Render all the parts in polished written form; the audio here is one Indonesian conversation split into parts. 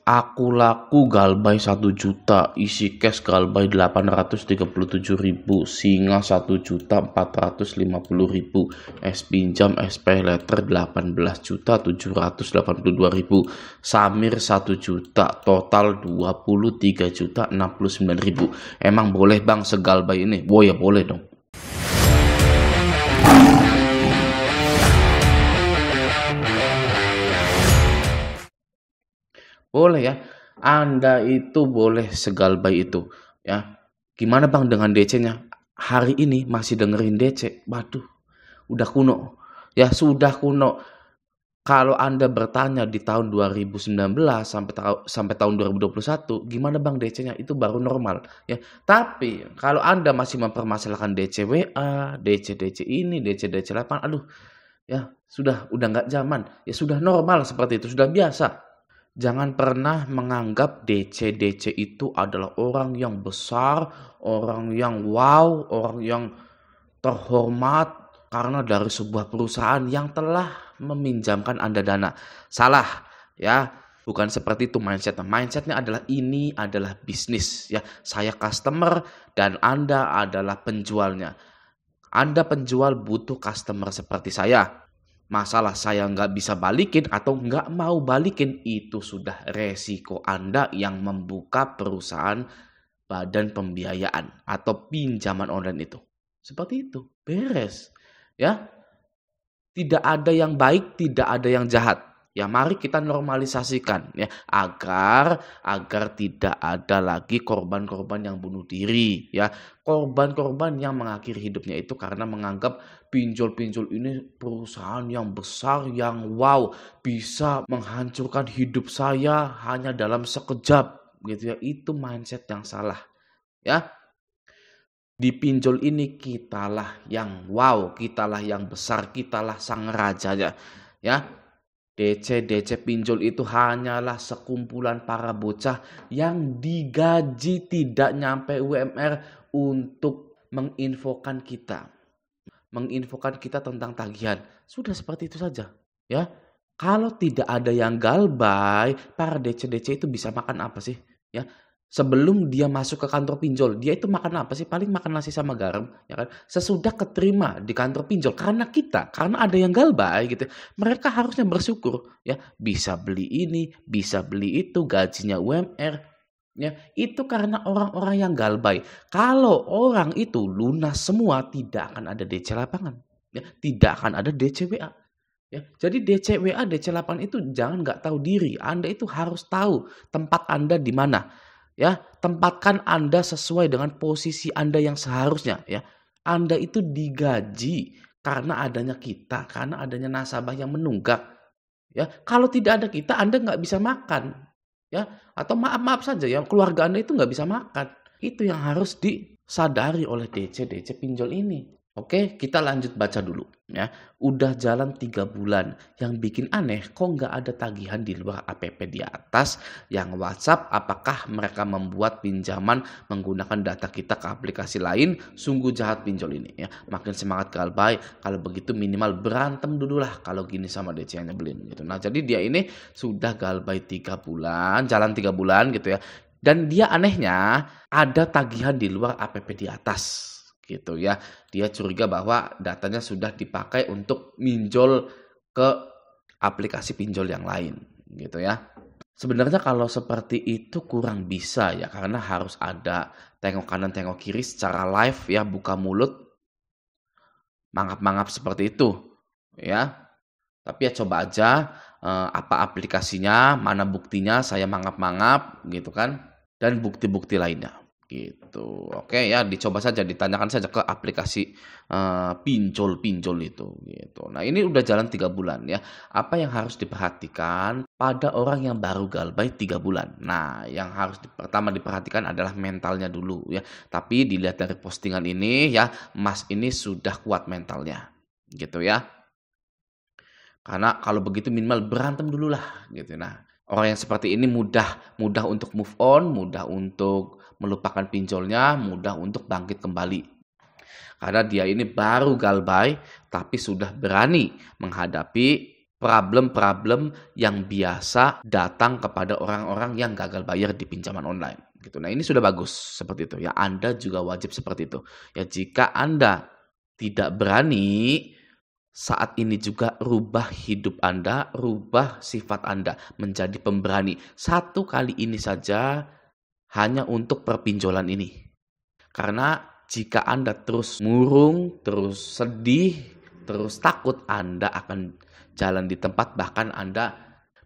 Aku laku galbay 1 juta, isi cash galbay 837.000, singa 1.450.000, es pinjam es pay letter 18.782.000, samir 1 juta, total 23.069.000. Emang boleh bang segalbay ini? Oh ya boleh dong. Boleh ya, Anda itu boleh segalbay itu ya. Gimana bang dengan DC-nya? Hari ini masih dengerin DC. Waduh, udah kuno. Ya sudah kuno. Kalau Anda bertanya di tahun 2019 sampai tahun 2021, gimana bang DC-nya? Itu baru normal ya. Tapi kalau Anda masih mempermasalahkan DC WA, DC ini, DC 8, aduh ya sudah udah nggak zaman. Ya sudah normal seperti itu, sudah biasa. Jangan pernah menganggap DC itu adalah orang yang besar, orang yang wow, orang yang terhormat karena dari sebuah perusahaan yang telah meminjamkan Anda dana. Salah, ya. Bukan seperti itu mindsetnya. Mindsetnya adalah ini adalah bisnis, ya. Saya customer dan Anda adalah penjualnya. Anda penjual butuh customer seperti saya. Masalah saya nggak bisa balikin atau nggak mau balikin, itu sudah resiko Anda yang membuka perusahaan badan pembiayaan atau pinjaman online itu. Seperti itu, beres. Ya, tidak ada yang baik, tidak ada yang jahat. Ya, mari kita normalisasikan ya agar tidak ada lagi korban-korban yang bunuh diri ya. Korban-korban yang mengakhiri hidupnya itu karena menganggap pinjol-pinjol ini perusahaan yang besar yang wow, bisa menghancurkan hidup saya hanya dalam sekejap gitu ya. Itu mindset yang salah ya. Di pinjol ini kitalah yang wow, kitalah yang besar, kitalah sang rajanya ya. DC pinjol itu hanyalah sekumpulan para bocah yang digaji tidak nyampe UMR untuk menginfokan kita. Menginfokan kita tentang tagihan. Sudah seperti itu saja. Ya. Kalau tidak ada yang galbay, para DC itu bisa makan apa sih? Ya. Sebelum dia masuk ke kantor pinjol, dia itu makan apa sih? Paling makan nasi sama garam, ya kan? Sesudah keterima di kantor pinjol, karena ada yang galbay gitu. Mereka harusnya bersyukur, ya, bisa beli ini, bisa beli itu, gajinya UMR, ya. Itu karena orang-orang yang galbay. Kalau orang itu lunas semua, tidak akan ada DC lapangan, ya, tidak akan ada DC WA. Ya, jadi DC WA, DC 8 itu jangan nggak tahu diri. Anda itu harus tahu tempat Anda di mana. Ya, tempatkan Anda sesuai dengan posisi Anda yang seharusnya ya. Anda itu digaji karena adanya kita, karena adanya nasabah yang menunggak. Ya, kalau tidak ada kita Anda nggak bisa makan. Ya, atau maaf saja ya, keluarga Anda itu nggak bisa makan. Itu yang harus disadari oleh DC pinjol ini. Oke, kita lanjut baca dulu ya. Udah jalan 3 bulan. Yang bikin aneh, kok nggak ada tagihan di luar APP di atas. Yang WhatsApp, apakah mereka membuat pinjaman menggunakan data kita ke aplikasi lain? Sungguh jahat pinjol ini ya. Makin semangat galbay. Kalau begitu minimal berantem dulu lah kalau gini sama DC yang nyebelin gitu. Nah, jadi dia ini sudah galbay 3 bulan, jalan 3 bulan gitu ya. Dan dia anehnya ada tagihan di luar APP di atas gitu ya. Dia curiga bahwa datanya sudah dipakai untuk minjol ke aplikasi pinjol yang lain gitu ya. Sebenarnya kalau seperti itu kurang bisa ya, karena harus ada tengok kanan tengok kiri secara live ya, buka mulut mangap-mangap seperti itu ya. Tapi ya coba aja apa aplikasinya, mana buktinya saya mangap-mangap gitu kan, dan bukti-bukti lainnya gitu. Oke ya, dicoba saja, ditanyakan saja ke aplikasi pinjol itu gitu. Nah, ini udah jalan 3 bulan ya. Apa yang harus diperhatikan pada orang yang baru galbay 3 bulan? Nah, yang harus pertama diperhatikan adalah mentalnya dulu ya. Tapi dilihat dari postingan ini ya, Mas ini sudah kuat mentalnya gitu ya. Karena kalau begitu minimal berantem dulu lah gitu. Nah, orang yang seperti ini mudah untuk move on, mudah untuk melupakan pinjolnya, mudah untuk bangkit kembali. Karena dia ini baru galbay tapi sudah berani menghadapi problem-problem yang biasa datang kepada orang-orang yang gagal bayar di pinjaman online gitu. Nah, ini sudah bagus seperti itu ya. Anda juga wajib seperti itu. Ya, jika Anda tidak berani, saat ini juga rubah hidup Anda, rubah sifat Anda menjadi pemberani. Satu kali ini saja hanya untuk perpinjolan ini. Karena jika Anda terus murung, terus sedih, terus takut, Anda akan jalan di tempat, bahkan Anda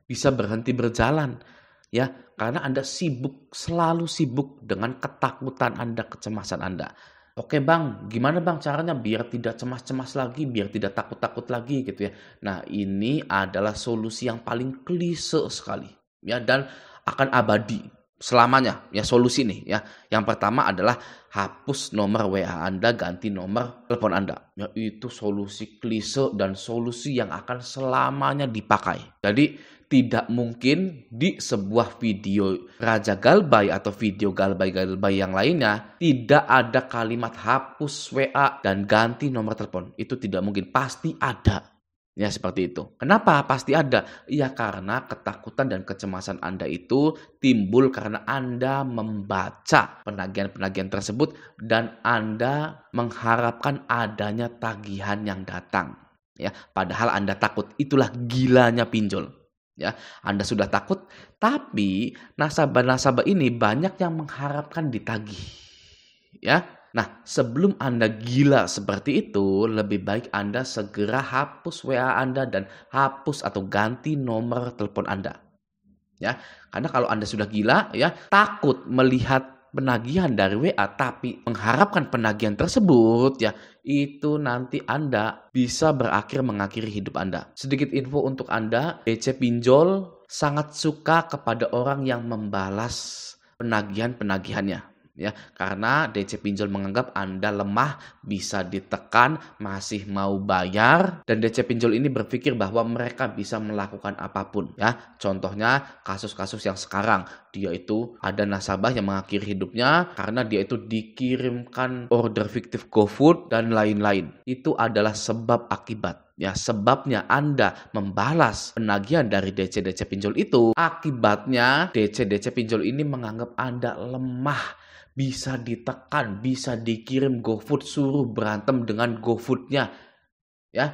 bisa berhenti berjalan. Ya, karena Anda sibuk, selalu sibuk dengan ketakutan Anda, kecemasan Anda. Oke Bang, gimana Bang caranya biar tidak cemas-cemas lagi, biar tidak takut-takut lagi gitu ya. Nah, ini adalah solusi yang paling klise sekali ya, dan akan abadi selamanya ya solusi nih ya. Yang pertama adalah hapus nomor WA Anda, ganti nomor telepon Anda. Ya, itu solusi klise dan solusi yang akan selamanya dipakai. Jadi tidak mungkin di sebuah video Raja Galbay atau video Galbay-Galbay yang lainnya tidak ada kalimat hapus WA dan ganti nomor telepon. Itu tidak mungkin, pasti ada. Ya, seperti itu. Kenapa pasti ada? Ya, karena ketakutan dan kecemasan Anda itu timbul karena Anda membaca penagihan-penagihan tersebut dan Anda mengharapkan adanya tagihan yang datang. Ya, padahal Anda takut. Itulah gilanya pinjol. Ya, Anda sudah takut, tapi nasabah-nasabah ini banyak yang mengharapkan ditagih. Ya. Nah, sebelum Anda gila seperti itu, lebih baik Anda segera hapus WA Anda dan hapus atau ganti nomor telepon Anda. Ya, karena kalau Anda sudah gila, ya, takut melihat penagihan dari WA tapi mengharapkan penagihan tersebut, ya, itu nanti Anda bisa mengakhiri hidup Anda. Sedikit info untuk Anda, DC Pinjol sangat suka kepada orang yang membalas penagihan-penagihannya. Ya, karena DC Pinjol menganggap Anda lemah, bisa ditekan, masih mau bayar, dan DC Pinjol ini berpikir bahwa mereka bisa melakukan apapun. Ya, contohnya kasus-kasus yang sekarang, dia itu ada nasabah yang mengakhiri hidupnya karena dia itu dikirimkan order fiktif GoFood dan lain-lain. Itu adalah sebab akibat. Ya, sebabnya Anda membalas penagihan dari DC Pinjol itu, akibatnya DC Pinjol ini menganggap Anda lemah, bisa ditekan, bisa dikirim GoFood, suruh berantem dengan GoFood-nya. Ya.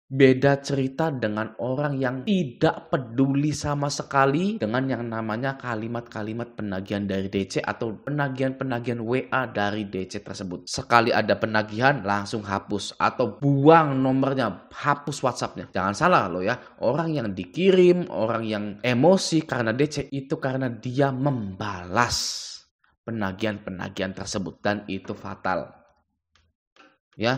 Beda cerita dengan orang yang tidak peduli sama sekali dengan yang namanya kalimat-kalimat penagihan dari DC atau penagihan-penagihan WA dari DC tersebut. Sekali ada penagihan langsung hapus atau buang nomornya, hapus WhatsApp-nya. Jangan salah loh ya, orang yang dikirim, orang yang emosi karena DC itu karena dia membalas penagihan-penagihan tersebut dan itu fatal. Ya,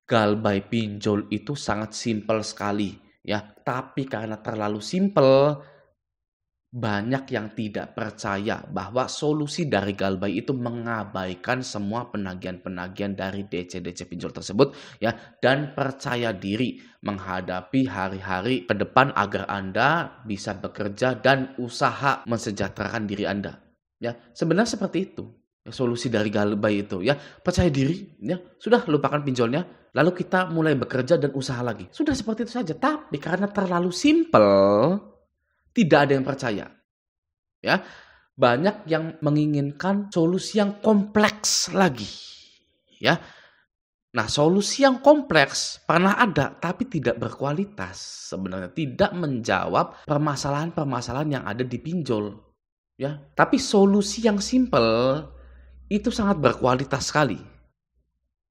Galbay pinjol itu sangat simpel sekali ya, tapi karena terlalu simpel banyak yang tidak percaya bahwa solusi dari Galbay itu mengabaikan semua penagihan-penagihan dari DC pinjol tersebut ya, dan percaya diri menghadapi hari-hari ke depan agar Anda bisa bekerja dan usaha mensejahterakan diri Anda. Ya, sebenarnya seperti itu. Ya, solusi dari Galbay itu ya, percaya diri, ya, sudah lupakan pinjolnya, lalu kita mulai bekerja dan usaha lagi. Sudah seperti itu saja. Tapi karena terlalu simpel, tidak ada yang percaya. Ya, banyak yang menginginkan solusi yang kompleks lagi. Ya. Nah, solusi yang kompleks pernah ada tapi tidak berkualitas. Sebenarnya tidak menjawab permasalahan-permasalahan yang ada di pinjol. Ya, tapi solusi yang simpel itu sangat berkualitas sekali.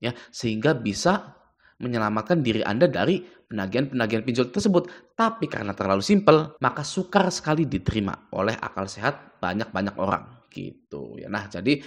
Ya, sehingga bisa menyelamatkan diri Anda dari penagihan-penagihan pinjol tersebut. Tapi karena terlalu simpel, maka sukar sekali diterima oleh akal sehat banyak-banyak orang gitu ya. Nah, jadi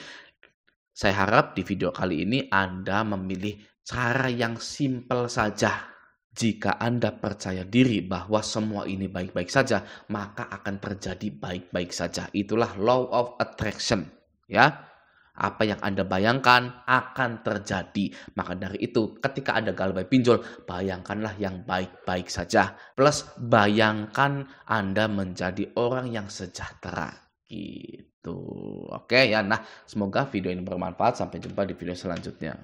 saya harap di video kali ini Anda memilih cara yang simpel saja. Jika Anda percaya diri bahwa semua ini baik-baik saja, maka akan terjadi baik-baik saja. Itulah law of attraction, ya. Apa yang Anda bayangkan akan terjadi. Maka dari itu, ketika ada Galbay pinjol, bayangkanlah yang baik-baik saja. Plus bayangkan Anda menjadi orang yang sejahtera. Gitu. Oke ya. Nah, semoga video ini bermanfaat. Sampai jumpa di video selanjutnya.